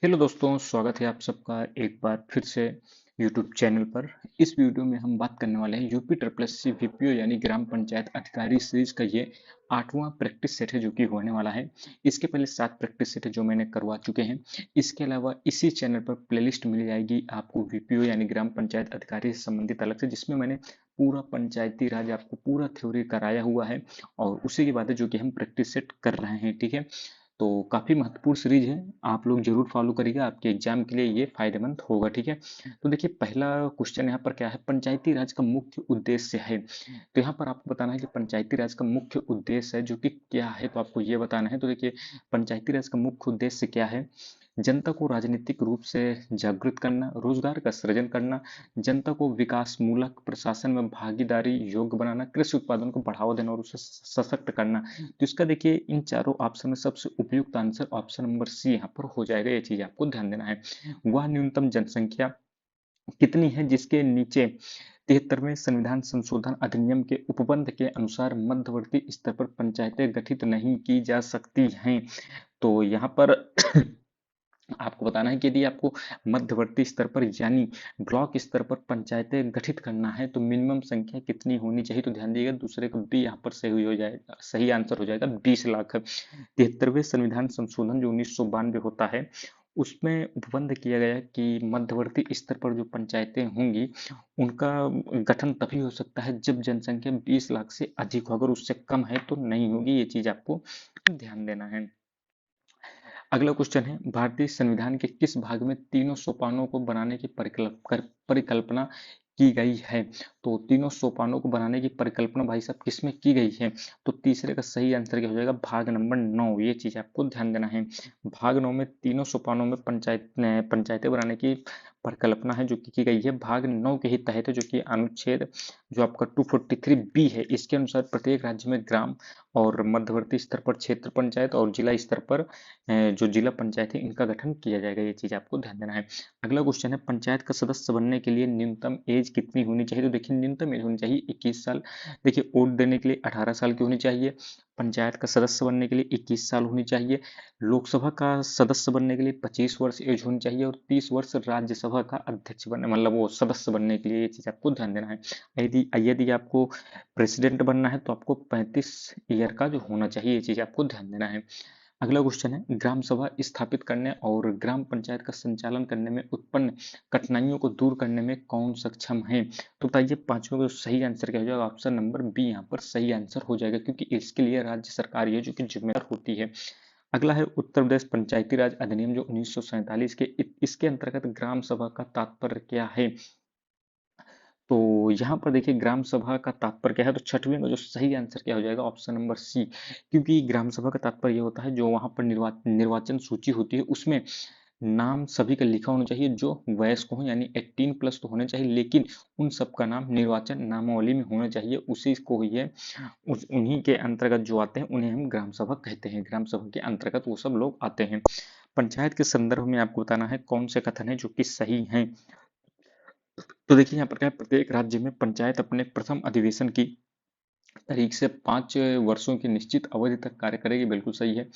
Hello दोस्तों, स्वागत है आप सबका एक बार फिर से यूट्यूब चैनल पर। इस वीडियो में हम बात करने वाले हैं UP triple S C VPO यानी ग्राम पंचायत अधिकारी सीरीज का ये 8वां प्रैक्टिस सेट है जो कि होने वाला है। इसके पहले 7 प्रैक्टिस सेट है जो मैंने करवा चुके हैं। इसके अलावा इसी चैनल पर प्लेलिस्ट मिल जाएगी आपको वीपीओ यानी ग्राम पंचायत अधिकारी से संबंधित अलग से, जिसमें मैंने पूरा पंचायती राज आपको पूरा थ्योरी कराया हुआ है और उसी की बात है जो कि हम प्रैक्टिस सेट कर रहे हैं। ठीक है, तो काफ़ी महत्वपूर्ण सीरीज है, आप लोग जरूर फॉलो करिएगा, आपके एग्जाम के लिए ये फायदेमंद होगा। ठीक है, तो देखिए पहला क्वेश्चन यहाँ पर क्या है, पंचायती राज का मुख्य उद्देश्य है। तो यहाँ पर आपको बताना है कि पंचायती राज का मुख्य उद्देश्य है जो कि क्या है, तो आपको ये बताना है। तो देखिए पंचायती राज का मुख्य उद्देश्य क्या है, जनता को राजनीतिक रूप से जागृत करना, रोजगार का सृजन करना, जनता को विकास मूलक प्रशासन में भागीदारी योग्य बनाना, कृषि उत्पादन को बढ़ावा देना और उसे सशक्त करना। तो इसका देखिए इन चारों ऑप्शन में सबसे उपयुक्त आंसर ऑप्शन नंबर सी यहाँ पर हो जाएगा। ये चीज आपको ध्यान देना है। वह न्यूनतम जनसंख्या कितनी है जिसके नीचे 73वें संविधान संशोधन अधिनियम के उपबंध के अनुसार मध्यवर्ती स्तर पर पंचायतें गठित नहीं की जा सकती हैं। तो यहाँ पर आपको बताना है कि यदि आपको मध्यवर्ती स्तर पर यानी ब्लॉक स्तर पर पंचायतें गठित करना है तो मिनिमम संख्या कितनी होनी चाहिए। तो ध्यान दीजिएगा, दूसरे का बी यहाँ पर सही हो जाएगा, सही आंसर हो जाएगा 20 लाख। 73वें संविधान संशोधन जो 1992 होता है उसमें उपबंध किया गया कि मध्यवर्ती स्तर पर जो पंचायतें होंगी उनका गठन तभी हो सकता है जब जनसंख्या 20 लाख से अधिक हो, अगर उससे कम है तो नहीं होगी। ये चीज आपको ध्यान देना है। अगला क्वेश्चन है, भारतीय संविधान के किस भाग में तीनों सोपानों को बनाने की परिकल्पना की गई है। तो तीनों सोपानों को बनाने की परिकल्पना भाई साहब किसमें की गई है। तो तीसरे का सही आंसर क्या हो जाएगा, भाग नंबर 9। ये चीज आपको ध्यान देना है। भाग 9 में तीनों सोपानों में पंचायतें बनाने की परिकल्पना है जो कि की गई है, भाग 9 के ही तहत है, जो कि अनुच्छेद जो आपका 243 बी है। इसके अनुसार प्रत्येक राज्य में ग्राम और मध्यवर्ती स्तर पर क्षेत्र पंचायत और जिला स्तर पर जो जिला पंचायत है इनका गठन किया जाएगा। ये चीज आपको ध्यान देना है। अगला क्वेश्चन है, पंचायत का सदस्य बनने के लिए न्यूनतम एज कितनी होनी चाहिए। तो देखिए न्यूनतम एज होनी चाहिए 21 साल। देखिए वोट देने के लिए 18 साल की होनी चाहिए, पंचायत का सदस्य बनने के लिए 21 साल होनी चाहिए, लोकसभा का सदस्य बनने के लिए 25 वर्ष एज होनी चाहिए और 30 वर्ष राज्यसभा का अध्यक्ष बनने मतलब वो सदस्य बनने के लिए। ये चीज आपको ध्यान देना है। यदि यदि आपको प्रेसिडेंट बनना है तो आपको 35 ईयर का जो होना चाहिए, ये चीज आपको ध्यान देना है। अगला क्वेश्चन है, ग्राम सभा स्थापित करने और ग्राम पंचायत का संचालन करने में उत्पन्न कठिनाइयों को दूर करने में कौन सक्षम है। तो बताइए पांचों का सही आंसर क्या हो जाएगा, ऑप्शन नंबर बी यहाँ पर सही आंसर हो जाएगा, क्योंकि इसके लिए राज्य सरकार ये जो कि जिम्मेदार होती है। अगला है, उत्तर प्रदेश पंचायती राज अधिनियम जो 1947 के इसके अंतर्गत ग्राम सभा का तात्पर्य क्या है। तो यहाँ पर देखिए ग्राम सभा का तात्पर्य क्या है, तो छठवें का जो सही आंसर क्या हो जाएगा, ऑप्शन नंबर सी। क्योंकि ग्राम सभा का तात्पर्य ये होता है जो वहां पर निर्वाचन सूची होती है उसमें नाम सभी का लिखा होना चाहिए जो वयस्क हो, यानी 18 प्लस तो होने चाहिए, लेकिन उन सबका नाम निर्वाचन नामावली में होना चाहिए। उसी को ही है उन्हीं के अंतर्गत जो आते हैं उन्हें हम ग्राम सभा कहते हैं। ग्राम सभा के अंतर्गत वो सब लोग आते हैं। पंचायत के संदर्भ में आपको बताना है कौन से कथन है जो कि सही है। तो देखिए यहाँ पर क्या है, प्रत्येक राज्य में पंचायत अपने प्रथम अधिवेशन की तारीख से 5 वर्षों की निश्चित अवधि तक कार्य करेगी। बिल्कुल सही है।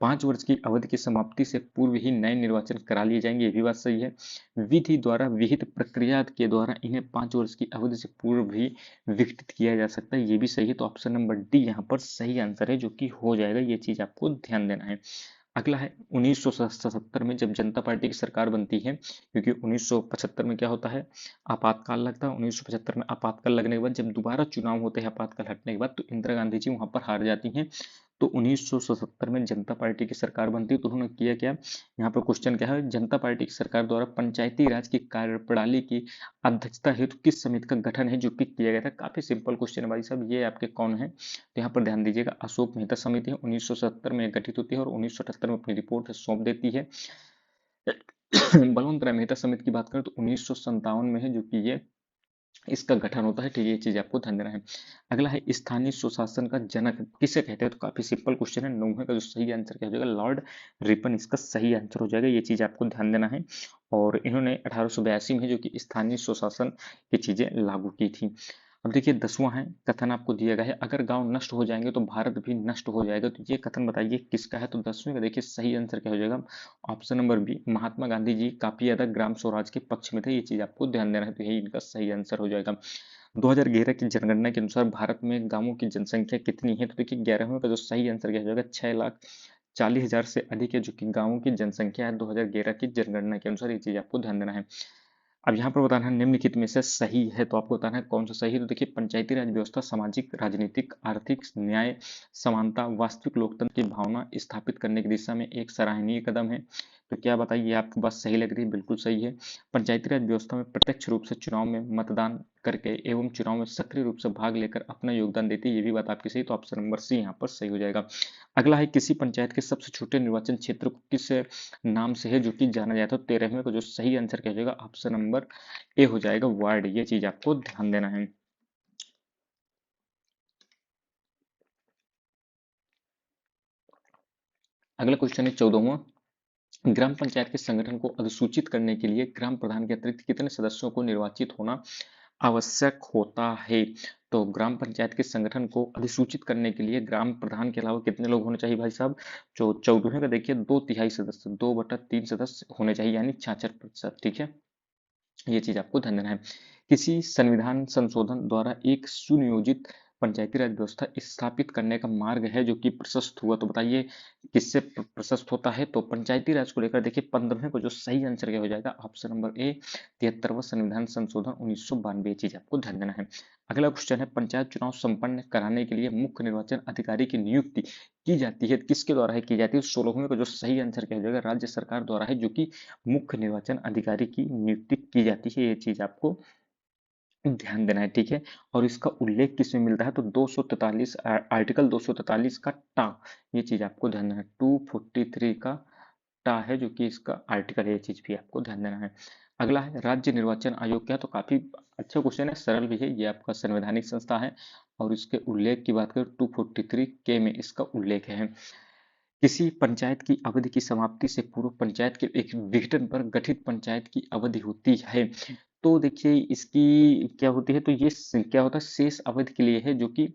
5 वर्ष की अवधि की समाप्ति से पूर्व ही नए निर्वाचन करा लिए जाएंगे, ये भी बात सही है। विधि द्वारा विहित प्रक्रिया के द्वारा इन्हें 5 वर्ष की अवधि से पूर्व भी विघटित किया जा सकता है, ये भी सही है। तो ऑप्शन नंबर डी यहाँ पर सही आंसर है जो कि हो जाएगा। ये चीज आपको ध्यान देना है। अगला है, 1977 में जब जनता पार्टी की सरकार बनती है, क्योंकि 1975 में क्या होता है, आपातकाल लगता है। 1975 में आपातकाल लगने के बाद जब दोबारा चुनाव होते हैं आपातकाल हटने के बाद, तो इंदिरा गांधी जी वहां पर हार जाती हैं। तो 1977 में जनता पार्टी की सरकार बनती है, तो उन्होंने किया क्या, यहाँ पर क्वेश्चन क्या है, जनता पार्टी की सरकार द्वारा पंचायती राज की कार्यप्रणाली की अध्यक्षता हेतु किस समिति का गठन है जो कि किया गया था। काफी सिंपल क्वेश्चन है भाई साहब, ये आपके कौन है, तो यहाँ पर ध्यान दीजिएगा, अशोक मेहता समिति है। 1970 में गठित होती है और 1978 में अपनी रिपोर्ट सौंप देती है। बलवंत राय मेहता समिति की बात करें तो 1957 में है जो कि ये इसका गठन होता है। ठीक है, ये चीज आपको ध्यान देना है। अगला है, स्थानीय स्वशासन का जनक किसे कहते हैं। तो काफी सिंपल क्वेश्चन है। नौवे का जो सही आंसर क्या हो जाएगा, लॉर्ड रिपन इसका सही आंसर हो जाएगा। ये चीज आपको ध्यान देना है। और इन्होंने 1882 में जो कि स्थानीय स्वशासन की चीजें लागू की थी। अब देखिए 10वां है कथन आपको दिया गया है, अगर गांव नष्ट हो जाएंगे तो भारत भी नष्ट हो जाएगा। तो ये कथन बताइए किसका है? तो 10वें का देखिए सही आंसर क्या हो जाएगा? Option number B, Mahatma Gandhi ji काफी ज्यादा ग्राम स्वराज के पक्ष में थे। ये चीज आपको ध्यान देना है, तो यही इनका सही आंसर हो जाएगा। 2011 की जनगणना के अनुसार भारत में गांवों की जनसंख्या कितनी है? तो देखिए 11वें का जो सही आंसर क्या हो जाएगा? 6,40,000 से अधिक है जो कि गांवों की जनसंख्या है 2011 की जनगणना के अनुसार। ये चीज आपको ध्यान देना है। अब यहाँ पर बताना है निम्नलिखित में से सही है, तो आपको बताना है कौन सा सही है। तो देखिए पंचायती राज व्यवस्था सामाजिक, राजनीतिक, आर्थिक न्याय, समानता, वास्तविक लोकतंत्र की भावना स्थापित करने की दिशा में एक सराहनीय कदम है। तो क्या बताइए आपको बात सही लग रही है? बिल्कुल सही है। पंचायती राज व्यवस्था में प्रत्यक्ष रूप से चुनाव में मतदान करके एवं चुनाव में सक्रिय रूप से भाग लेकर अपना योगदान देती है। ये भी बात आपकी सही, तो ऑप्शन नंबर सी यहाँ पर सही हो जाएगा। अगला है किसी पंचायत के सबसे छोटे निर्वाचन क्षेत्र को किस नाम से है जो कि जाना जाता है? 13वें को जो सही आंसर क्या हो जाएगा? ऑप्शन नंबर ए हो जाएगा, वार्ड। ये चीज आपको ध्यान देना है। अगला क्वेश्चन है 14वां, ग्राम पंचायत के संगठन को अधिसूचित करने के लिए ग्राम प्रधान के अतिरिक्त कितने सदस्यों को निर्वाचित होना आवश्यक होता है? तो ग्राम पंचायत के संगठन को अधिसूचित करने के लिए ग्राम प्रधान के अलावा कितने लोग होने चाहिए भाई साहब? जो 14वें का देखिए 2/3 सदस्य, 2/3 सदस्य होने चाहिए, यानी 66%। ठीक है, ये चीज आपको ध्यान देना है। किसी संविधान संशोधन द्वारा एक सुनियोजित पंचायती राज व्यवस्था स्थापित करने का मार्ग है जो कि प्रशस्त हुआ। तो बताइए किससे प्रशस्त होता है? तो पंचायती राज को लेकर देखिए 15वें को जो सही आंसर क्या हो जाएगा? ऑप्शन नंबर ए, 73वां संविधान संशोधन 1992। चीज आपको ध्यान देना है। अगला क्वेश्चन है, पंचायत चुनाव संपन्न कराने के लिए मुख्य निर्वाचन अधिकारी की नियुक्ति की जाती है, किसके द्वारा है की जाती है? 16वें को जो सही आंसर क्या हो जाएगा? राज्य सरकार द्वारा है, जो कि मुख्य निर्वाचन अधिकारी की नियुक्ति की जाती है। ये चीज आपको ध्यान देना है। ठीक है, और इसका उल्लेख किसमें मिलता है? तो 243 आर्टिकल 243 का टा, ये चीज आपको ध्यान देना है। 243 का टा है जो कि इसका आर्टिकल है, ये चीज भी आपको ध्यान देना है। अगला है राज्य निर्वाचन आयोग क्या? तो काफी अच्छा क्वेश्चन है, सरल भी है। ये आपका संवैधानिक संस्था है और इसके उल्लेख की बात करें 243 के में इसका उल्लेख है। किसी पंचायत की अवधि की समाप्ति से पूर्व पंचायत के एक विघटन पर गठित पंचायत की अवधि होती है। तो देखिए इसकी क्या होती है? तो ये क्या होता है? शेष अवधि के लिए है, जो कि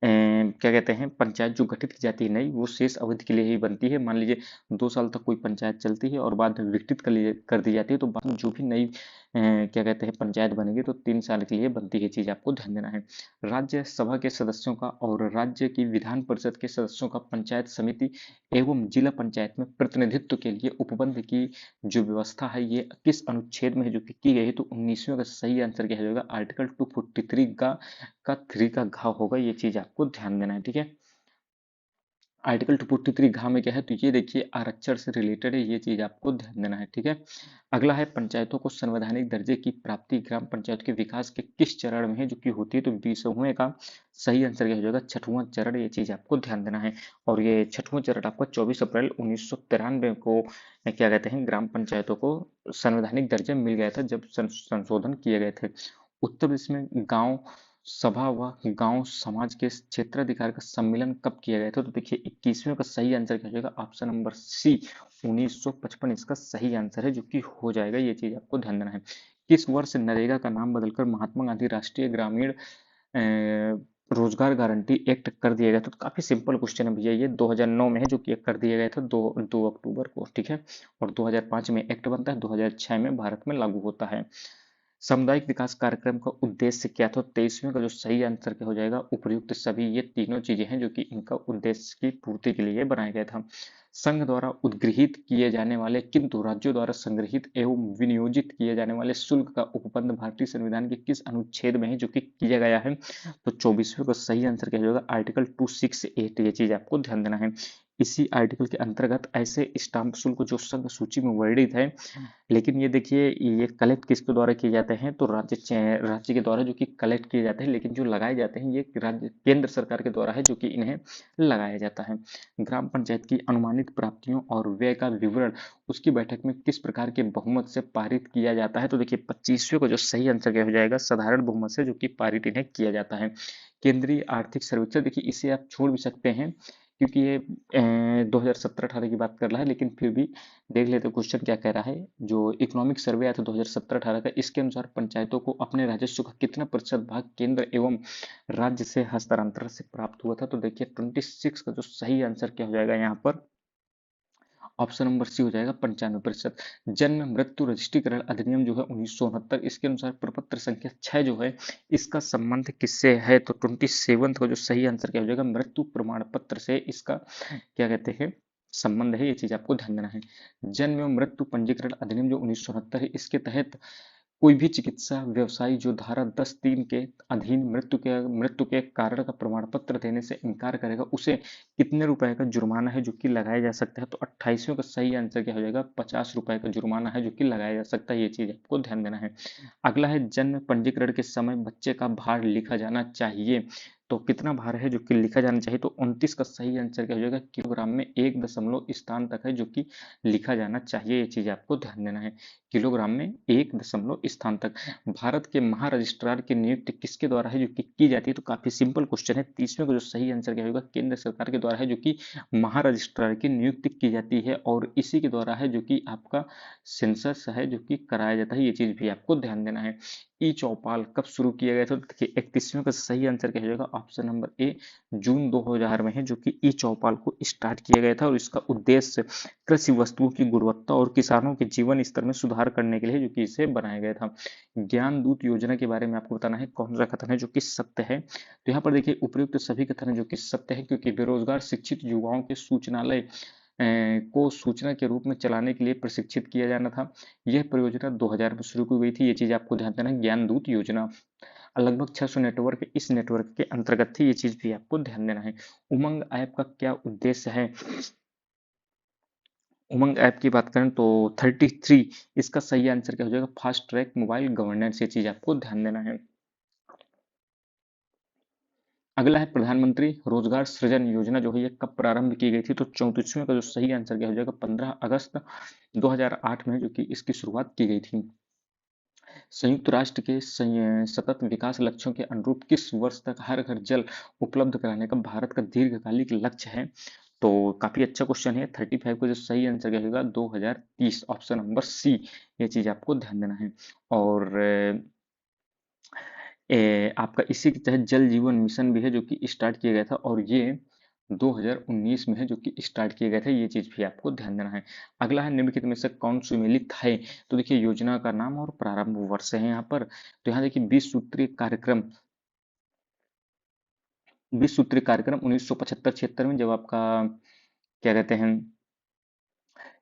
क्या कहते हैं, पंचायत जो गठित की जाती है नई, वो शेष अवधि के लिए ही बनती है। मान लीजिए 2 साल तक कोई पंचायत चलती है और बाद में विघटित कर दी जाती है, तो बाद में जो भी नई क्या कहते हैं पंचायत बनेगी तो 3 साल के लिए बनती है। चीज आपको ध्यान देना है। राज्य सभा के सदस्यों का और राज्य की विधान परिषद के सदस्यों का पंचायत समिति एवं जिला पंचायत में प्रतिनिधित्व के लिए उपबंध की जो व्यवस्था है ये किस अनुच्छेद में है जो कि की गई है? तो 19वें का सही आंसर क्या हो जाएगा? आर्टिकल 243 का 3 का घाव होगा। ये चीज आपको ध्यान देना है। ठीक है, आर्टिकल 243 घा में क्या है? तो ये देखिए आरक्षण से रिलेटेड है, ये चीज आपको ध्यान देना है। ठीक है, अगला है पंचायतों को संवैधानिक दर्जे की प्राप्ति ग्राम पंचायत के विकास के किस चरण में है जो कि होती है? तो 20वें का सही आंसर क्या हो जाएगा? 6वां चरण। ये चीज आपको ध्यान देना है। और ये 6वां चरण आपका 24 अप्रैल 1993 को क्या कहते हैं ग्राम पंचायतों को संवैधानिक दर्जा मिल गया था, जब संशोधन किए गए थे। उत्तर प्रदेश में गांव सभा व गांव समाज के क्षेत्राधिकार का सम्मेलन कब किया गया था? तो देखिए 21वें का सही आंसर क्या हो जाएगा? ऑप्शन नंबर सी, 1955 इसका सही आंसर है, जो कि हो जाएगा। ये चीज आपको ध्यान देना है। किस वर्ष नरेगा का नाम बदलकर महात्मा गांधी राष्ट्रीय ग्रामीण रोजगार गारंटी एक्ट कर दिया गया था? तो काफी सिंपल क्वेश्चन है भैया, ये 2009 में है जो कि कर दिया गया था 2 अक्टूबर को। ठीक है, और 2005 में एक्ट बनता है, 2006 में भारत में लागू होता है। सामुदायिक विकास कार्यक्रम का उद्देश्य क्या था? 23वें का जो सही आंसर क्या हो जाएगा? उपर्युक्त सभी। ये तीनों चीजें हैं जो कि इनका उद्देश्य की पूर्ति के लिए बनाया गया था। संघ द्वारा उद्गृहित किए जाने वाले किंतु राज्यों द्वारा संग्रहित एवं विनियोजित किए जाने वाले शुल्क का उपबंध भारतीय संविधान के किस अनुच्छेद में है जो कि किया गया है? तो 24वें का सही आंसर क्या हो जाएगा? आर्टिकल 268। ये चीज आपको ध्यान देना है। इसी आर्टिकल के अंतर्गत ऐसे स्टाम्प शुल्क जो संघ सूची में वर्णित है, लेकिन ये देखिए ये कलेक्ट किसके द्वारा किए जाते हैं? तो राज्य के द्वारा जो कि कलेक्ट किए जाते हैं, लेकिन जो लगाए जाते हैं ये राज्य केंद्र सरकार के द्वारा है जो कि इन्हें लगाया जाता है। ग्राम पंचायत की अनुमानित प्राप्तियों और व्यय का विवरण उसकी बैठक में किस प्रकार के बहुमत से पारित किया जाता है? तो देखिए 25वें को जो सही आंसर क्या हो जाएगा? साधारण बहुमत से, जो कि पारित इन्हें किया जाता है। केंद्रीय आर्थिक सर्वेक्षण, देखिए इसे आप छोड़ भी सकते हैं, क्योंकि ये 2017-18 की बात कर रहा है, लेकिन फिर भी देख लेते क्वेश्चन क्या कह रहा है। जो इकोनॉमिक सर्वे आया था 2017-18 का, इसके अनुसार पंचायतों को अपने राजस्व का कितना प्रतिशत भाग केंद्र एवं राज्य से हस्तांतरण से प्राप्त हुआ था। तो देखिए 26 का जो सही आंसर क्या हो जाएगा यहाँ पर, ऑप्शन नंबर सी हो जाएगा 95%। जन्म मृत्यु रजिस्ट्रीकरण अधिनियम जो है 1969, इसके अनुसार प्रपत्र संख्या 6 जो है, इसका संबंध किससे है। तो 27 का जो सही आंसर क्या हो जाएगा, मृत्यु प्रमाण पत्र से इसका क्या कहते हैं, संबंध है। ये चीज आपको ध्यान देना है। जन्म एवं मृत्यु पंजीकरण अधिनियम जो 1969 है, इसके तहत कोई भी चिकित्सा व्यवसायी जो धारा 10(3) के अधीन मृत्यु के कारण का प्रमाण पत्र देने से इनकार करेगा, उसे कितने रुपए का जुर्माना है जो कि लगाया जा सकता है। तो 28वें का सही आंसर क्या हो जाएगा, 50 रुपए का जुर्माना है जो कि लगाया जा सकता है। ये चीज आपको ध्यान देना है। अगला है जन्म पंजीकरण के समय बच्चे का भार लिखा जाना चाहिए। तो कितना भार है जो कि लिखा जाना चाहिए। तो 29 का सही आंसर क्या हो जाएगा, किलोग्राम में 1 दशमलव स्थान तक है जो कि लिखा जाना चाहिए। ये चीज आपको ध्यान देना है, किलोग्राम में 1 दशमलव स्थान तक। भारत के महारजिस्ट्रार की नियुक्ति किसके द्वारा है जो कि की जाती है। तो काफी सिंपल क्वेश्चन है। 30वें का जो सही आंसर क्या होगा, केंद्र सरकार के द्वारा है जो कि महारजिस्ट्रार की नियुक्ति की जाती है, और इसी के द्वारा है जो कि आपका सेंसस है जो कि कराया जाता है। ये चीज भी आपको ध्यान देना है। ई चौपाल कब शुरू किया गया था। तो देखिए 31वें का सही आंसर क्या हो जाएगा, ऑप्शन नंबर ए जून 2000 में है जो कि ई चौपाल को स्टार्ट किया गया था, और इसका उद्देश्य कृषि वस्तुओं की गुणवत्ता और किसानों के जीवन स्तर में सुधार करने के लिए जो कि इसे बनाया गया था। ज्ञान दूत योजना के बारे में आपको बताना है, कौन सा कथन है जो कि सत्य है। तो यहाँ पर देखिए उपयुक्त सभी कथन है जो कि सत्य है, क्योंकि बेरोजगार शिक्षित युवाओं के सूचनालय को सूचना के रूप में चलाने के लिए प्रशिक्षित किया जाना था। यह परियोजना 2000 में शुरू की गई थी। ये चीज आपको ध्यान देना है। ज्ञान दूत योजना लगभग 600 नेटवर्क इस नेटवर्क के अंतर्गत थी। ये चीज भी आपको ध्यान देना है। उमंग ऐप का क्या उद्देश्य है। उमंग ऐप की बात करें तो 33 इसका सही आंसर क्या हो जाएगा, फास्ट ट्रैक मोबाइल गवर्नेंस। ये चीज आपको ध्यान देना है। अगला है प्रधानमंत्री रोजगार सृजन योजना जो है ये कब प्रारंभ की गई थी। तो 34वें का जो सही आंसर क्या हो जाएगा, 15 अगस्त 2008 में जो कि इसकी शुरुआत की गई थी। संयुक्त राष्ट्र के सतत विकास लक्ष्यों के अनुरूप किस वर्ष तक हर घर जल उपलब्ध कराने का भारत का दीर्घकालिक लक्ष्य है। तो काफी अच्छा क्वेश्चन है। 35 का जो सही आंसर क्या होगा, 2030, ऑप्शन नंबर सी। ये चीज आपको ध्यान देना है। और आपका इसी के तहत जल जीवन मिशन भी है जो कि स्टार्ट किया गया था, और ये 2019 में है जो कि स्टार्ट किया गया था। ये चीज भी आपको ध्यान देना है। अगला है निम्नलिखित में से कौन सुमेलित है। तो देखिए योजना का नाम और प्रारंभ वर्ष है यहाँ पर। तो यहाँ देखिए 20 सूत्री कार्यक्रम 1975-76 में जब आपका क्या कहते हैं,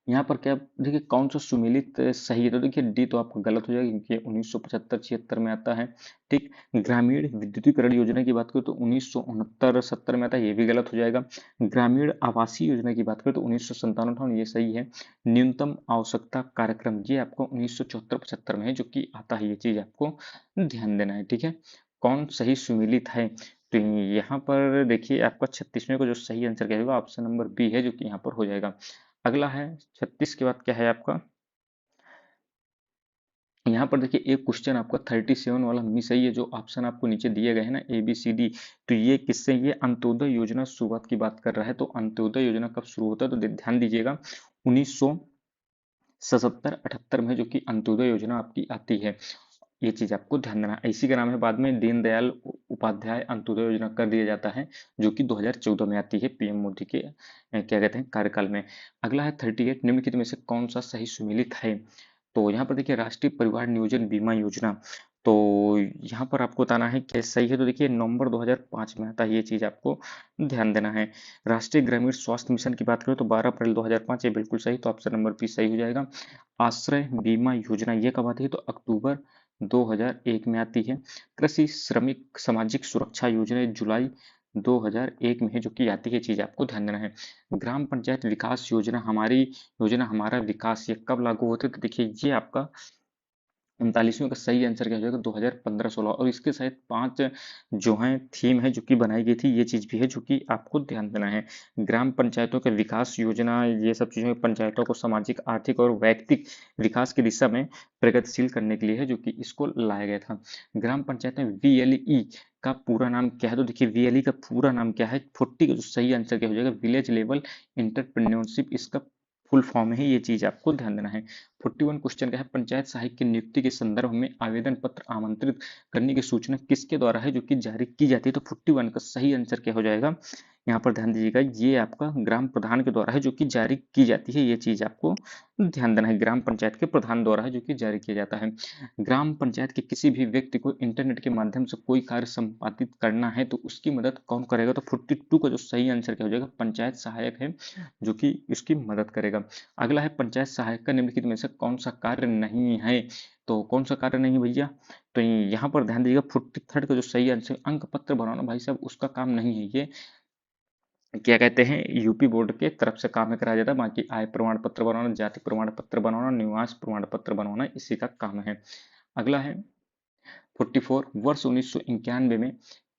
यहाँ पर क्या देखिए कौन सा सुमेलित सही है। तो देखिए डी तो आपका गलत हो जाएगा क्योंकि 1975-76 में आता है। ठीक। ग्रामीण विद्युतीकरण योजना की बात करें तो 1969-70 में आता है, ये भी गलत हो जाएगा। ग्रामीण आवासीय योजना की बात करें तो 1997-58, ये सही है। न्यूनतम आवश्यकता कार्यक्रम ये आपको 1974-75 में है जो कि आता है। ये चीज आपको ध्यान देना है। ठीक है, कौन सही सुमेलित है। तो यहाँ पर देखिए आपका 36वें को जो सही आंसर क्या होगा, ऑप्शन नंबर बी है जो कि यहाँ पर हो जाएगा। अगला है 36 के बाद क्या है आपका, यहाँ पर देखिए एक क्वेश्चन आपका 37 वाला मिस है। ये जो ऑप्शन आपको नीचे दिए गए हैं ना ABCD, तो ये किससे, ये अंत्योदय योजना शुरुआत की बात कर रहा है। तो अंत्योदय योजना कब शुरू होता है, तो ध्यान दीजिएगा 1977-78 में जो कि अंत्योदय योजना आपकी आती है। ये चीज आपको ध्यान देना है। इसी का नाम है बाद में दीनदयाल उपाध्याय अंत्योदय योजना कर दिया जाता है, जो कि 2014 में आती है PM मोदी के क्या कहते हैं कार्यकाल में। अगला है 38, निम्नलिखित में से कौन सा सही सुमेलित है। तो यहाँ पर देखिए राष्ट्रीय परिवार नियोजन बीमा योजना, तो यहाँ पर आपको बताना है क्या सही है। तो देखिए नवंबर 2005 में आता है। ये चीज आपको ध्यान देना है। राष्ट्रीय ग्रामीण स्वास्थ्य मिशन की बात करें तो 12 अप्रैल 2005, ये बिल्कुल सही। तो ऑप्शन नंबर बी सही हो जाएगा। आश्रय बीमा योजना ये कब आती है, तो अक्टूबर 2001 में आती है। कृषि श्रमिक सामाजिक सुरक्षा योजना जुलाई 2001 में है जो कि आती है। चीज आपको ध्यान देना है। ग्राम पंचायत विकास योजना हमारी योजना हमारा विकास ये कब लागू होती है। तो देखिए ये आपका 39वें का सही आंसर क्या हो जाएगा 2015-16। और इसके साथ 5 जो हैं थीम है जो कि बनाई गई थी, ये चीज़ भी है जो कि आपको ध्यान देना है। ग्राम पंचायतों के विकास योजना, ये सब चीज़ें पंचायतों को सामाजिक, आर्थिक और वैयक्तिक विकास की दिशा में प्रगतिशील करने के लिए है, जो कि इसको लाया गया था। ग्राम पंचायत में VLE का पूरा नाम क्या है? तो देखिए VLE का पूरा नाम क्या है? 40 का जो सही आंसर क्या हो जाएगा? विलेज लेवल इंटरप्रेन्योरशिप इसका फुल फॉर्म है, ये चीज आपको ध्यान देना है। 41 क्वेश्चन का है, पंचायत सहायक की नियुक्ति के संदर्भ में आवेदन पत्र आमंत्रित करने की सूचना किसके द्वारा है जो कि जारी की जाती है? तो 41 का सही आंसर क्या हो जाएगा? यहाँ पर ध्यान दीजिएगा, ये आपका ग्राम प्रधान के द्वारा है जो कि जारी की जाती है, ये चीज आपको ध्यान देना है। ग्राम पंचायत के प्रधान द्वारा है जो कि जारी किया जाता है। ग्राम पंचायत के किसी भी व्यक्ति को इंटरनेट के माध्यम से कोई कार्य संपादित करना है तो उसकी मदद कौन करेगा? तो 42 का जो सही आंसर क्या हो जाएगा? पंचायत सहायक है जो कि इसकी मदद करेगा। अगला है, पंचायत सहायक का निम्नलिखित में से कौन सा कार्य नहीं है? तो कौन सा कार्य नहीं है भैया? तो यहाँ पर ध्यान दीजिएगा, 43 का जो सही आंसर, अंक पत्र बनाना भाई साहब उसका काम नहीं है। ये क्या कहते हैं, यूपी बोर्ड के तरफ से काम में कराया जाता है। बाकी आय प्रमाण पत्र बनाना, जाति प्रमाण पत्र बनाना, निवास प्रमाण पत्र बनाना इसी का काम है। अगला है 44, वर्ष 1991 में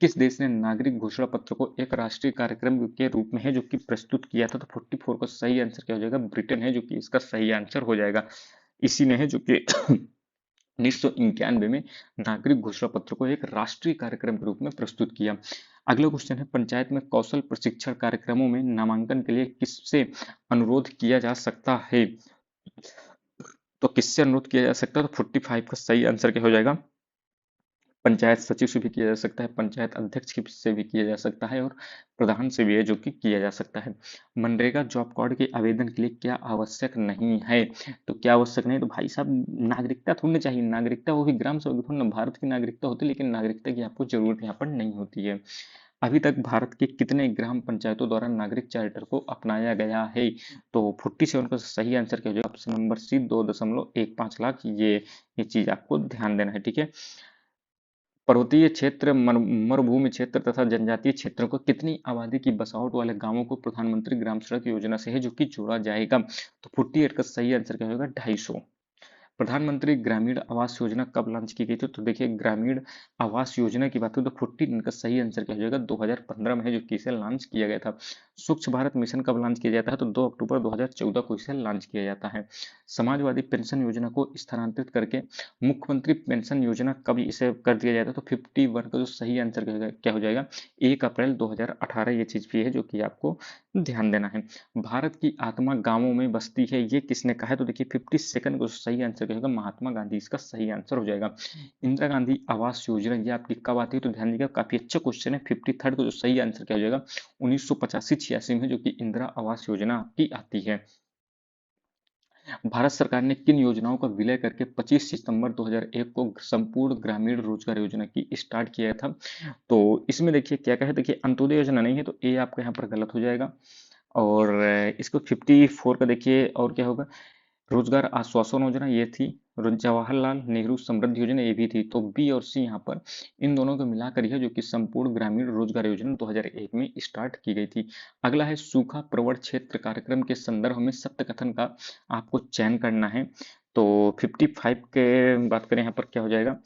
किस देश ने नागरिक घोषणा पत्र को एक राष्ट्रीय कार्यक्रम के रूप में है जो कि प्रस्तुत किया था? तो 44 का सही आंसर क्या हो जाएगा? ब्रिटेन है जो कि इसका सही आंसर हो जाएगा। इसी ने है जो कि 1991 में नागरिक घोषणा पत्र को एक राष्ट्रीय कार्यक्रम के रूप में प्रस्तुत किया। अगला क्वेश्चन है, पंचायत में कौशल प्रशिक्षण कार्यक्रमों में नामांकन के लिए किससे अनुरोध किया जा सकता है? तो किससे अनुरोध किया जा सकता है? तो 45 का सही आंसर क्या हो जाएगा? पंचायत सचिव से भी किया जा सकता है, पंचायत अध्यक्ष से भी किया जा सकता है और प्रधान से भी है जो कि किया जा सकता है। मनरेगा जॉब कार्ड के आवेदन के लिए क्या आवश्यक नहीं है? तो क्या आवश्यक नहीं? तो भाई साहब नागरिकता थोड़ी चाहिए, नागरिकता वो भी ग्राम सभा की थोड़ी ना, भारत की नागरिकता होती है लेकिन नागरिकता की आपको जरूरत यहाँ पर नहीं होती है। अभी तक भारत के कितने ग्राम पंचायतों द्वारा नागरिक चार्टर को अपनाया गया है? तो 47 का सही आंसर क्या हो जाएगा? Option number C, 2.15 lakh. ये चीज आपको ध्यान देना है, ठीक है। पर्वतीय क्षेत्र, मरुभूमि क्षेत्र तथा जनजातीय क्षेत्रों को कितनी आबादी की बसावट वाले गांवों को प्रधानमंत्री ग्राम सड़क योजना से है जो कि जोड़ा जाएगा? तो 48 का सही आंसर क्या होगा? 250। प्रधानमंत्री ग्रामीण आवास योजना कब लॉन्च की गई थी? तो देखिए ग्रामीण आवास योजना की बात करें तो 49 का सही आंसर क्या हो जाएगा? 2015 में है जो कि इसे लॉन्च किया गया था। स्वच्छ भारत मिशन कब लॉन्च किया जाता है? तो 2 अक्टूबर 2014 को इसे लॉन्च किया जाता है। समाजवादी पेंशन योजना को स्थानांतरित करके मुख्यमंत्री पेंशन योजना कब इसे कर दिया जाता है? तो 51 का जो सही आंसर क्या हो जाएगा? 1 अप्रैल 2018। ये चीज भी है जो कि आपको ध्यान देना है। भारत की आत्मा गांवों में बसती है, ये किसने कहा है? तो देखिए 52 को सही आंसर क्या होगा? महात्मा गांधी इसका सही आंसर हो जाएगा। इंदिरा गांधी आवास योजना ये आपकी कब आती है? तो ध्यान दीजिएगा, काफी अच्छा क्वेश्चन है। 53 को जो सही आंसर क्या हो जाएगा? 1985-86 में जो कि इंदिरा आवास योजना आपकी आती है। भारत सरकार ने किन योजनाओं का विलय करके 25 सितंबर 2001 को संपूर्ण ग्रामीण रोजगार योजना की स्टार्ट किया था? तो इसमें देखिए क्या क्या है, देखिए अंत्योदय योजना नहीं है तो ए आपका यहाँ पर गलत हो जाएगा। और इसको 54 का देखिए और क्या होगा? रोजगार आश्वासन योजना ये थी। जवाहरलाल नेहरू समृद्धि योजना ये भी थी। तो बी और सी यहाँ पर इन दोनों को मिलाकर यह जो कि संपूर्ण ग्रामीण रोजगार योजना 2001 में स्टार्ट की गई थी। अगला है, सूखा प्रवण क्षेत्र कार्यक्रम के संदर्भ में सत्य कथन का आपको चयन करना है। तो 55 के बात करें यहाँ पर क्या हो जाएगा?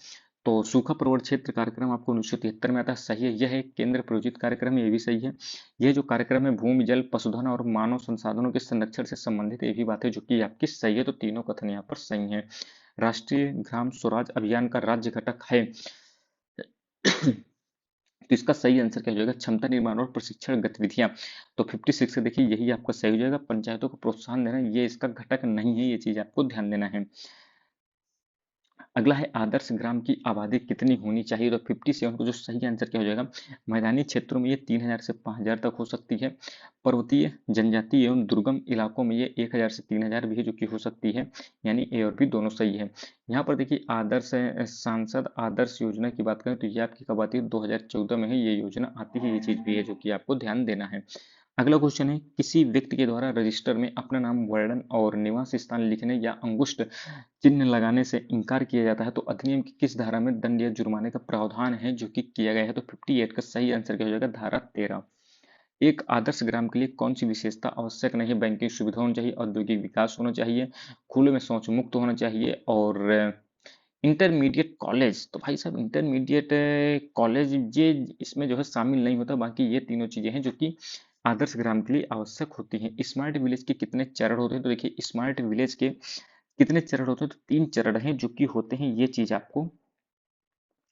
तो सूखा प्रवण क्षेत्र कार्यक्रम आपको 1973 में आता है, सही है। यह एक केंद्र प्रायोजित कार्यक्रम है, ये भी सही है। ये जो कार्यक्रम है भूमि, जल, पशुधन और मानव संसाधनों के संरक्षण से संबंधित ये भी बात है जो कि आपकी सही है। तो तीनों कथन यहाँ पर सही है। राष्ट्रीय ग्राम स्वराज अभियान का राज्य घटक है तो इसका सही आंसर क्या हो जाएगा? क्षमता निर्माण और प्रशिक्षण गतिविधियां। तो 56 से देखिए यही आपका सही हो जाएगा। पंचायतों को प्रोत्साहन देना ये इसका घटक नहीं है, ये चीज आपको ध्यान देना है। अगला है, आदर्श ग्राम की आबादी कितनी होनी चाहिए? तो 57 को जो सही आंसर क्या हो जाएगा? मैदानी क्षेत्रों में ये 3000 से 5000 तक हो सकती है। पर्वतीय, जनजातीय एवं दुर्गम इलाकों में ये 1000 से 3000 भी है जो कि हो सकती है। यानी ए और बी दोनों सही है। यहाँ पर देखिए आदर्श सांसद आदर्श योजना की बात करें तो ये आपकी कब आती है? 2014 में ही ये योजना आती है, ये चीज भी है जो कि आपको ध्यान देना है। अगला क्वेश्चन है, किसी व्यक्ति के द्वारा रजिस्टर में अपना नाम, वर्णन और निवास स्थान लिखने या अंगुष्ठ चिन्ह लगाने से इनकार किया जाता है तो अधिनियम की किस धारा में दंड या जुर्माने का प्रावधान है जो कि किया गया है? तो 58 का सही आंसर क्या हो जाएगा? धारा 13। एक आदर्श ग्राम के लिए कौन सी विशेषता आवश्यक नहीं है? बैंकिंग सुविधा होनी चाहिए, औद्योगिक विकास होना चाहिए, खुले में शौच मुक्त होना चाहिए और इंटरमीडिएट कॉलेज, तो भाई साहब इंटरमीडिएट कॉलेज ये इसमें जो है शामिल नहीं होता। बाकी ये तीनों चीजें हैं जो कि आदर्श ग्राम के लिए आवश्यक होती हैं। स्मार्ट विलेज के कितने चरण होते हैं, तो देखिए स्मार्ट विलेज के कितने चरण होते हैं, तो 3 चरण हैं जो कि होते हैं, ये चीज आपको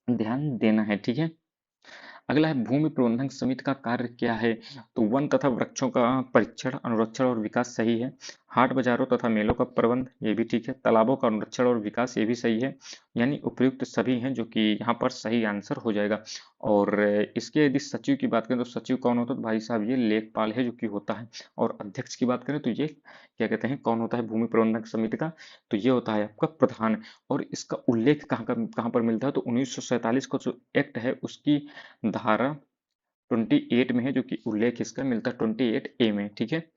ध्यान देना है, ठीक है। अगला है भूमि प्रबंधन समिति का कार्य क्या है, तो वन तथा वृक्षों का परीक्षण, अनुरक्षण और विकास सही है। हाट बाजारों तथा मेलों का प्रबंध, ये भी ठीक है। तालाबों का अनुरक्षण और विकास, ये भी सही है। यानी उपयुक्त सभी हैं जो कि यहाँ पर सही आंसर हो जाएगा। और इसके यदि सचिव की बात करें तो सचिव कौन होता है, तो भाई साहब ये लेखपाल है जो कि होता है। और अध्यक्ष की बात करें तो ये क्या कहते हैं, कौन होता है भूमि प्रबंधन समिति का, तो ये होता है आपका प्रधान। और इसका उल्लेख कहाँ पर मिलता है, तो 1947 का जो एक्ट है उसकी धारा 28 में है, जो कि उल्लेख इसका मिलता है 28A में, ठीक है।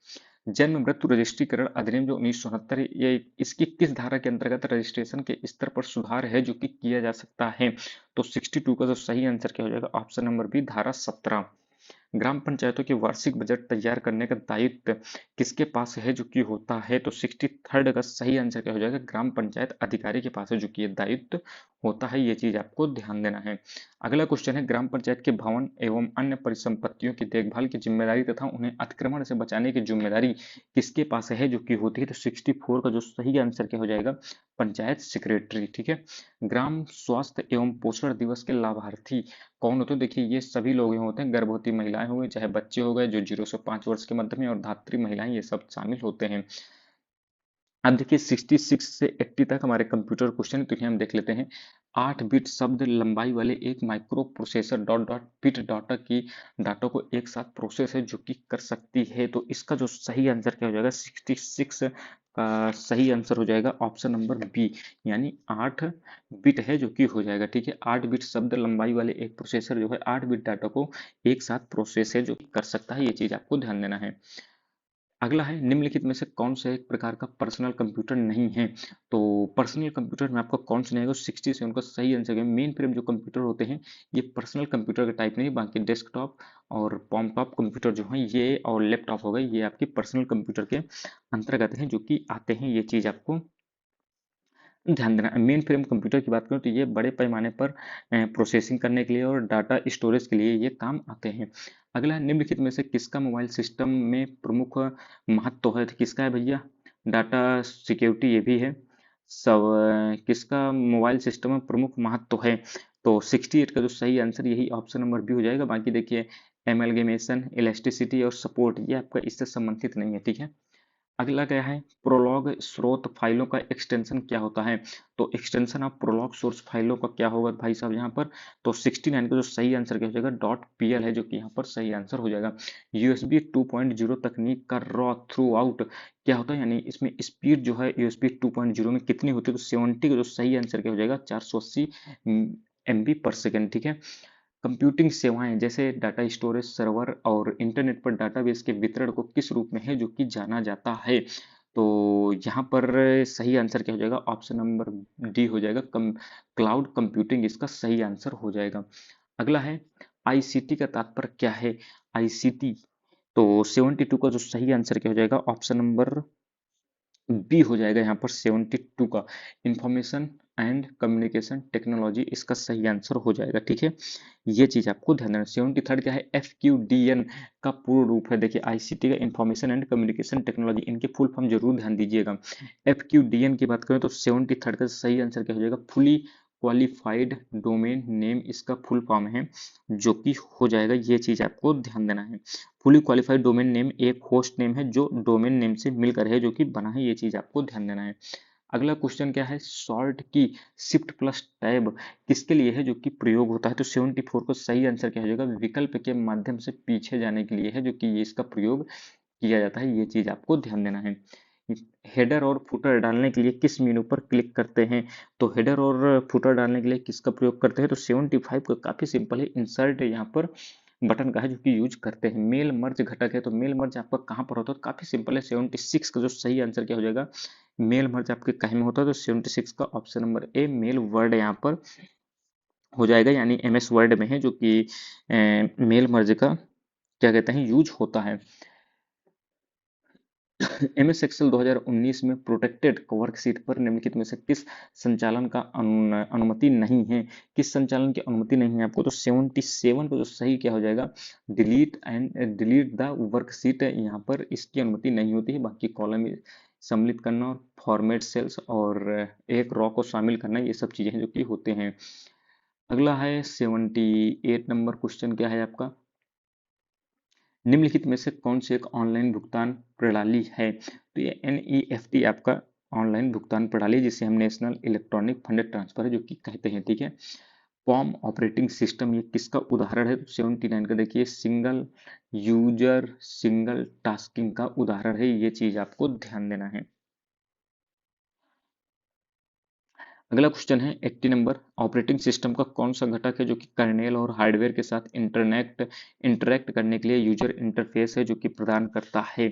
जन्म मृत्यु रजिस्ट्रीकरण अधिनियम जो 1969, ये इसकी किस धारा के अंतर्गत रजिस्ट्रेशन के स्तर पर सुधार है जो कि किया जा सकता है, तो 62 का जो सही आंसर क्या हो जाएगा, ऑप्शन नंबर बी धारा 17। ग्राम पंचायतों की वार्षिक बजट तैयार करने का दायित्व किसके पास है जो कि होता है, तो 63rd का सही आंसर क्या हो जाएगा, ग्राम पंचायत अधिकारी के पास है जो कि ये दायित्व होता है। ये चीज आपको ध्यान देना है। अगला क्वेश्चन है ग्राम पंचायत के भवन एवं अन्य परिसंपत्तियों की देखभाल की जिम्मेदारी तथा उन्हें अतिक्रमण से बचाने की जिम्मेदारी किसके पास है जो कि होती है, तो 64 का जो सही आंसर क्या हो जाएगा, पंचायत सेक्रेटरी, ठीक है। ग्राम स्वास्थ्य एवं पोषण दिवस के लाभार्थी कौन होते हैं, देखिए ये सभी लोग होते हैं, गर्भवती महिलाएं हो गई, चाहे बच्चे हो गए जो 0 से 5 वर्ष के मध्य में, और धात्री महिलाएं, ये सब शामिल होते हैं। अब देखिए 66 से 80 तक हमारे कंप्यूटर क्वेश्चन है, तो ये हम देख लेते हैं। 8 बिट शब्द लंबाई वाले एक micro processor dot dot bit data की डाटा को एक साथ प्रोसेस है जो कि कर सकती है, तो इसका जो सही आंसर क्या हो जाएगा, 66 का सही आंसर हो जाएगा ऑप्शन नंबर बी, यानी 8 बिट है जो कि हो जाएगा, ठीक है। 8 बिट शब्द लंबाई वाले एक प्रोसेसर जो है 8 बिट डाटा को एक साथ प्रोसेस है जो कि कर सकता है, ये चीज आपको ध्यान देना है। अगला है निम्नलिखित में से कौन सा एक प्रकार का पर्सनल कंप्यूटर नहीं है, तो पर्सनल कंप्यूटर में आपका कौन सा नहीं है, 67 का सही आंसर है। मेन फ्रेम जो कंप्यूटर होते हैं ये पर्सनल कंप्यूटर का टाइप नहीं, बाकी डेस्कटॉप और पॉमटॉप कंप्यूटर जो है ये, और लैपटॉप हो गए, ये आपके पर्सनल कंप्यूटर के अंतर्गत हैं जो कि आते हैं, ये चीज आपको ध्यान देना। मेन फ्रेम कंप्यूटर की बात करूँ तो ये बड़े पैमाने पर प्रोसेसिंग करने के लिए और डाटा स्टोरेज के लिए ये काम आते हैं। अगला है, निम्नलिखित में से किसका मोबाइल सिस्टम में प्रमुख महत्व है, तो किसका है भैया, डाटा सिक्योरिटी, ये भी है। सब किसका मोबाइल सिस्टम में प्रमुख महत्व है, तो 68 का जो सही आंसर यही ऑप्शन नंबर बी हो जाएगा। बाकी देखिए एमलगेमेशन, इलास्टिसिटी और सपोर्ट ये आपका इससे संबंधित नहीं है, ठीक है। अगला क्या है, प्रोलॉग स्रोत फाइलों का एक्सटेंशन क्या होता है, तो एक्सटेंशन ऑफ प्रोलॉग सोर्स फाइलों का क्या होगा भाई साहब यहाँ पर, तो 69 का जो सही आंसर क्या हो जाएगा, डॉट पीएल है जो कि यहाँ पर सही आंसर हो जाएगा। यूएसबी 2.0 तकनीक का रॉ थ्रू आउट क्या होता है, यानी इसमें स्पीड जो है यूएसबी 2.0 में कितनी होती है, तो 70 का जो सही आंसर क्या हो जाएगा, 480 MB पर सेकेंड, ठीक है। कंप्यूटिंग सेवाएं जैसे डाटा स्टोरेज सर्वर और इंटरनेट पर डाटाबेस के वितरण को किस रूप में है जो कि जाना जाता है, तो यहाँ पर सही आंसर क्या हो जाएगा, ऑप्शन नंबर डी हो जाएगा, क्लाउड कंप्यूटिंग इसका सही आंसर हो जाएगा। अगला है आईसीटी का तात्पर्य क्या है, आईसीटी, तो 72 का जो सही आंसर क्या हो जाएगा, ऑप्शन नंबर बी हो जाएगा यहाँ पर 72 का, इंफॉर्मेशन एंड कम्युनिकेशन टेक्नोलॉजी इसका सही आंसर हो जाएगा, ठीक है। ये चीज आपको ध्यान देना। 73rd क्या है, FQDN का पूर्ण रूप है, देखिए आईसीटी का इंफॉर्मेशन एंड कम्युनिकेशन टेक्नोलॉजी, इनके फुल फॉर्म जरूर ध्यान दीजिएगा। FQDN की बात करें तो 73rd का सही आंसर क्या हो जाएगा, फुली क्वालिफाइड डोमेन नेम इसका फुल फॉर्म है जो कि हो जाएगा, ये चीज आपको ध्यान देना है। फुली क्वालिफाइड डोमेन नेम एक होस्ट नेम है जो डोमेन नेम से मिलकर है जो कि बना है, ये चीज आपको ध्यान देना है। अगला क्वेश्चन क्या है, सॉर्ट की शिफ्ट प्लस टैब किसके लिए है जो कि प्रयोग होता है, तो 74 को सही आंसर क्या हो जाएगा, विकल्प के माध्यम से पीछे जाने के लिए है जो कि ये इसका प्रयोग किया जाता है, ये चीज आपको ध्यान देना है। हेडर और फुटर डालने के लिए किस मेनू पर क्लिक करते हैं, तो हेडर और फुटर डालने के लिए किसका प्रयोग करते हैं, तो 75 का काफी सिंपल है, इंसर्ट यहाँ पर बटन का है जो कि यूज करते हैं। मेल मर्ज घटक है, तो मेल मर्ज आपका कहाँ पर होता है, तो काफी सिंपल है, 76 का जो सही आंसर क्या हो जाएगा, मेल मर्ज आपके कहीं में होता है, तो 76 का option number A mail word यहाँ पर हो जाएगा, यानी MS वर्ड में है जो कि मेल मर्ज का क्या कहते हैं यूज होता है। एमएस एक्सेल 2019 में प्रोटेक्टेड वर्कशीट पर निम्नलिखित में से किस संचालन का अनुमति नहीं है? किस संचालन की अनुमति नहीं है आपको? तो 77 को जो सही क्या हो जाएगा, डिलीट द वर्कशीट है, यहाँ पर इसकी अनुमति नहीं होती है। बाकी कॉलम सम्मिलित करना और फॉर्मेट सेल्स और एक रॉ को शामिल करना, ये सब चीजें हैं जो कि होते हैं। अगला है 78 नंबर क्वेश्चन, क्या है आपका, निम्नलिखित में से कौन सी एक ऑनलाइन भुगतान प्रणाली है? तो ये NEFT आपका ऑनलाइन भुगतान प्रणाली, जिसे हम नेशनल इलेक्ट्रॉनिक फंड ट्रांसफर है जो कि कहते हैं, ठीक है। पॉम ऑपरेटिंग सिस्टम ये किसका उदाहरण है? तो 79 का देखिए, सिंगल यूजर सिंगल टास्किंग का उदाहरण है, ये चीज आपको ध्यान देना है। अगला क्वेश्चन है 80 नंबर, ऑपरेटिंग सिस्टम का कौन सा घटक है जो कि कर्नेल और हार्डवेयर के साथ इंटरैक्ट करने के लिए यूजर इंटरफेस है जो कि प्रदान करता है?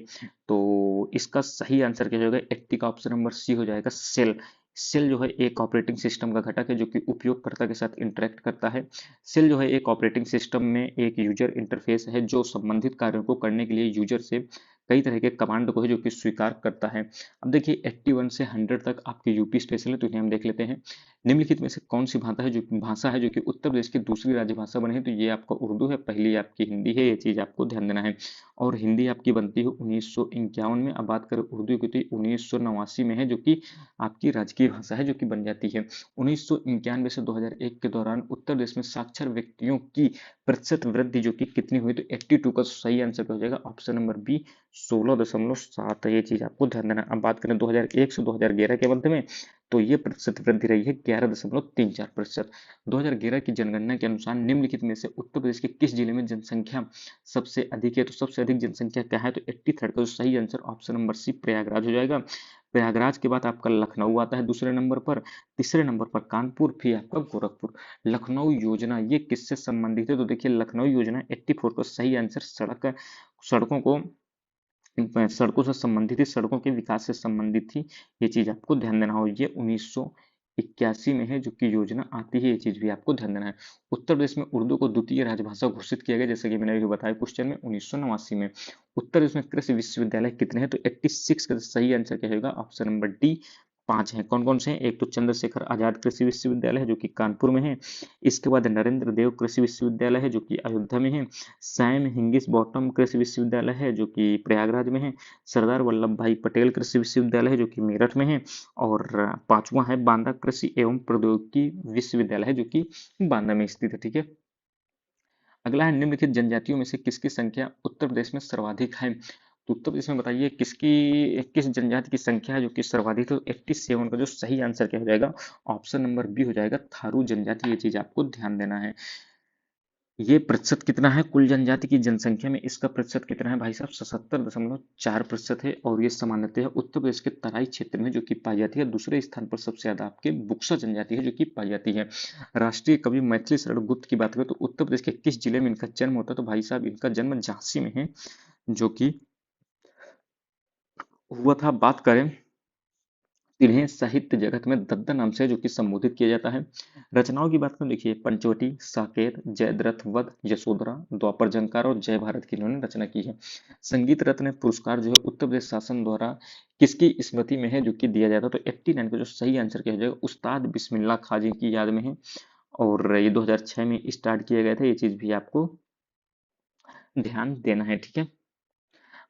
तो इसका सही आंसर क्या हो जाएगा, 80 का ऑप्शन नंबर सी हो जाएगा, सेल। सेल जो है एक ऑपरेटिंग सिस्टम का घटक है जो कि उपयोगकर्ता के साथ इंटरैक्ट करता है। सेल जो है एक ऑपरेटिंग सिस्टम में एक यूजर इंटरफेस है जो संबंधित कार्यों को करने के लिए यूजर से कई तरह के कमांड को है जो कि स्वीकार करता है। अब देखिए 81 से 100 तक आपके यूपी स्पेशल है, तो इन्हें हम देख लेते हैं। निम्नलिखित में से कौन सी भाषा है जो कि उत्तर प्रदेश की दूसरी राजभाषा बनी है? तो ये आपका उर्दू है, पहली आपकी हिंदी है, ये चीज आपको ध्यान देना है। और हिंदी आपकी बनती है 1951 में। अब बात करें उर्दू की तो 1989 में है, जो कि आपकी राजकीय भाषा है जो कि बन जाती है। 1991 से 2001 के दौरान उत्तर प्रदेश में साक्षर व्यक्तियों की प्रतिशत वृद्धि जो कि कितनी हुई? तो 82 का सही आंसर क्या हो जाएगा, ऑप्शन नंबर बी, 16.7 है, ये चीज आपको ध्यान देना। अब बात करें 2001 से 2011 के मध्य में, तो ये प्रतिशत वृद्धि रही है 11.34%। 2011 की जनगणना के अनुसार निम्नलिखित में से उत्तर प्रदेश के किस जिले में जनसंख्या सबसे अधिक है? तो सबसे अधिक जनसंख्या क्या है? तो 83 का जो सही answer option number C, Prayagraj हो जाएगा। प्रयागराज के बाद आपका लखनऊ आता है दूसरे नंबर पर, तीसरे नंबर पर कानपुर, फिर आपका गोरखपुर। लखनऊ योजना ये किससे संबंधित है? तो देखिए लखनऊ योजना 84 का सही आंसर सड़कों को सड़कों से संबंधित थी, सड़कों के विकास से संबंधित थी, ये चीज आपको ध्यान देना हो। ये 1981 में है जो कि योजना आती है, ये चीज भी आपको ध्यान देना है। उत्तर प्रदेश में उर्दू को द्वितीय राजभाषा घोषित किया गया, जैसे कि मैंने अभी बताया क्वेश्चन में, 1989 में। उत्तर प्रदेश में कृषि विश्वविद्यालय कितने हैं? तो 86 का सही आंसर क्या होगा, ऑप्शन नंबर डी, 5 हैं। कौन कौन से हैं? एक तो चंद्रशेखर आजाद कृषि विश्वविद्यालय है जो कि कानपुर में है। इसके बाद नरेंद्र देव कृषि विश्वविद्यालय है जो कि अयोध्या में है। सैम हिंगिस बॉटम कृषि विश्वविद्यालय है जो कि प्रयागराज में है। सरदार वल्लभ भाई पटेल कृषि विश्वविद्यालय है जो कि मेरठ में है। और पांचवा है बांदा कृषि एवं प्रौद्योगिकी विश्वविद्यालय है जो कि बांदा में स्थित है, ठीक है। अगला है, निम्नलिखित जनजातियों में से किसकी संख्या उत्तर प्रदेश में सर्वाधिक है? तो उत्तर प्रदेश में बताइए किस जनजाति की संख्या है जो कि सर्वाधिक है? तो 87 का जो सही आंसर क्या हो जाएगा, ऑप्शन नंबर बी हो जाएगा, थारू जनजाति, ये चीज आपको ध्यान देना है। ये प्रतिशत कितना है कुल जनजाति की जनसंख्या में, इसका प्रतिशत कितना है भाई साहब, 77.4% है। और ये सामान्यतः उत्तर प्रदेश के तराई क्षेत्र में जो कि पाई जाती है। दूसरे स्थान पर सबसे ज्यादा आपके बुक्सा जनजाति है जो कि पाई जाती है। राष्ट्रीय कवि मैथिली शरण गुप्त की बात करें तो उत्तर प्रदेश के किस जिले में इनका जन्म होता है? तो भाई साहब इनका जन्म झांसी में है जो कि हुआ था। बात करें, इन्हें साहित्य जगत में दद्दा नाम से जो कि संबोधित किया जाता है। रचनाओं की बात करें, देखिए पंचवटी, साकेत, जयद्रथ वध, यशोधरा, द्वापर झंकार और जय भारत की इन्होंने रचना की है। संगीत रत्न पुरस्कार जो है उत्तर प्रदेश शासन द्वारा किसकी स्मृति में है जो कि दिया जाता है? तो 89 का जो सही आंसर क्या हो जाएगा, उस्ताद बिस्मिल्लाह खां जी की याद में है। और ये 2006 में स्टार्ट किया गया था, ये चीज भी आपको ध्यान देना है, ठीक है।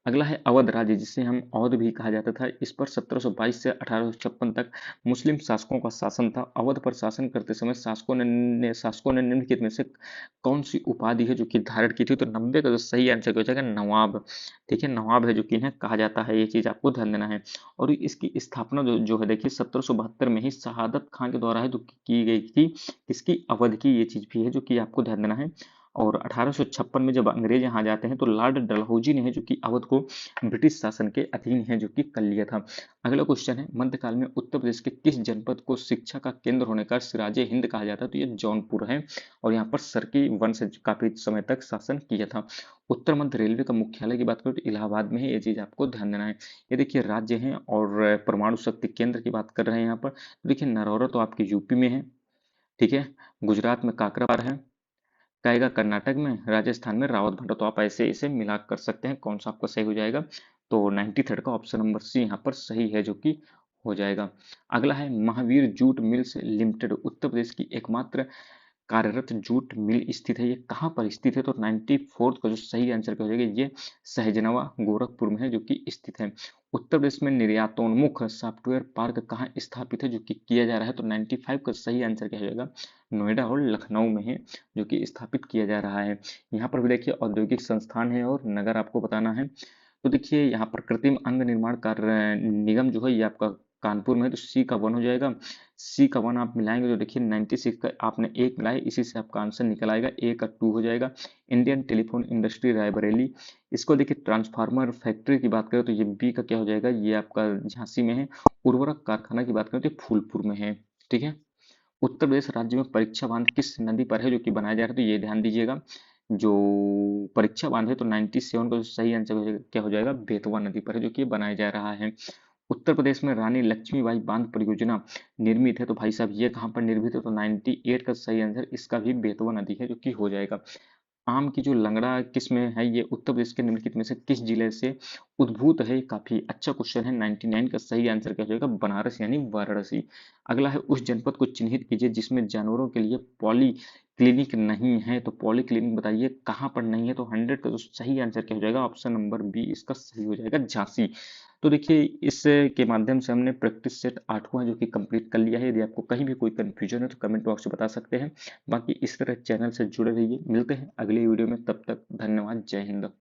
अगला है अवध राज्य, जिसे हम अवध भी कहा जाता था। इस पर 1722 से 1856 तक मुस्लिम शासकों का शासन था। अवध पर शासन करते समय शासकों ने निम्नलिखित में से कौन सी उपाधि है जो कि धारण की थी? तो 90 का जो सही आंसर हो जाएगा, नवाब, ठीक है। नवाब है जो कि इन्हें कहा जाता है, ये चीज आपको ध्यान देना है। और इसकी स्थापना जो है देखिए 1772 में ही शहादत खां के द्वारा है जो की गई थी। किसकी? अवध की, ये चीज भी है जो कि आपको ध्यान देना है। और 1856 में जब अंग्रेज यहाँ जाते हैं तो लॉर्ड डलहौजी ने है जो कि अवध को ब्रिटिश शासन के अधीन है जो कि कर लिया था। अगला क्वेश्चन है, मध्यकाल में उत्तर प्रदेश के किस जनपद को शिक्षा का केंद्र होने का सिराजे हिंद कहा जाता है? तो ये जौनपुर है। और यहाँ पर सरकी वंश काफी समय तक शासन किया था। उत्तर मध्य रेलवे का मुख्यालय की बात करें तो इलाहाबाद में है, ये चीज आपको ध्यान देना है। ये देखिए राज्य है। और परमाणु शक्ति केंद्र की बात कर रहे हैं यहाँ पर, तो देखिए नरौरा तो आपके यूपी में है, ठीक है। गुजरात में काकरापार है, आएगा कर्नाटक में, राजस्थान में रावतभाटा। तो आप ऐसे इसे मिला कर सकते हैं, कौन सा आपका सही हो जाएगा। तो 93rd का ऑप्शन नंबर सी यहाँ पर सही है, जो कि हो जाएगा। अगला है Mahavir jute mills limited Uttar Pradesh की एकमात्र कार्यरत जूट मिल स्थित है। ये कहाँ पर स्थित है? तो 94th का जो सही आंसर क्या हो जाएगा, ये सहजनवा गोरखपुर में है, जो कि स्थित है। उत्तर प्रदेश में निर्यातोन्मुख सॉफ्टवेयर पार्क कहाँ स्थापित है, जो कि किया जा रहा है? तो 95 का सही आंसर क्या हो जाएगा, नोएडा और लखनऊ में है, जो कि स्थापित किया जा रहा है। यहाँ पर भी देखिए औद्योगिक संस्थान है और नगर आपको बताना है। तो देखिए यहाँ पर कृत्रिम अंग निर्माण कार्य निगम जो है ये आपका कानपुर में है, तो सी का 1 हो जाएगा। सी का 1 आप मिलाएंगे तो देखिए 96 का आपने एक मिलाया, इसी से आपका आंसर निकल आएगा, ए का 2 हो जाएगा। इंडियन टेलीफोन इंडस्ट्री रायबरेली, इसको देखिए ट्रांसफार्मर फैक्ट्री की बात करें तो ये बी का क्या हो जाएगा, ये आपका झांसी में है। उर्वरक कारखाना की बात करें तो ये फूलपुर में है। ठीक है। उत्तर प्रदेश राज्य में परीक्षा बांध किस नदी पर है जो कि बनाया जा रहा है, तो ये ध्यान दीजिएगा। जो परीक्षा बांध है तो 97 का जो सही आंसर क्या हो जाएगा, बेतवा नदी पर है, जो कि बनाया जा रहा है। उत्तर प्रदेश में रानी लक्ष्मीबाई बांध परियोजना निर्मित है, तो भाई साहब ये कहाँ पर निर्मित है, तो 98 का सही आंसर इसका भी बेतवा नदी है, जो कि हो जाएगा। आम की जो लंगड़ा किस्म है ये उत्तर प्रदेश के निम्नलिखित में से किस जिले से उद्भूत है? काफी अच्छा क्वेश्चन है। 99 का सही आंसर क्या हो जाएगा, बनारस यानी वाराणसी। अगला है उस जनपद को चिन्हित कीजिए जिसमें जानवरों के लिए पॉली क्लिनिक नहीं है, तो पॉली क्लिनिक बताइए कहाँ पर नहीं है, तो 100 का तो सही आंसर क्या हो जाएगा, ऑप्शन नंबर बी इसका सही हो जाएगा, झांसी। तो देखिए इस के माध्यम से हमने प्रैक्टिस सेट 8वां जो कि कंप्लीट कर लिया है। यदि आपको कहीं भी कोई कंफ्यूजन है तो कमेंट बॉक्स में बता सकते हैं। बाकी इस तरह चैनल से जुड़े रहिए, मिलते हैं अगली वीडियो में, तब तक धन्यवाद, जय हिंद।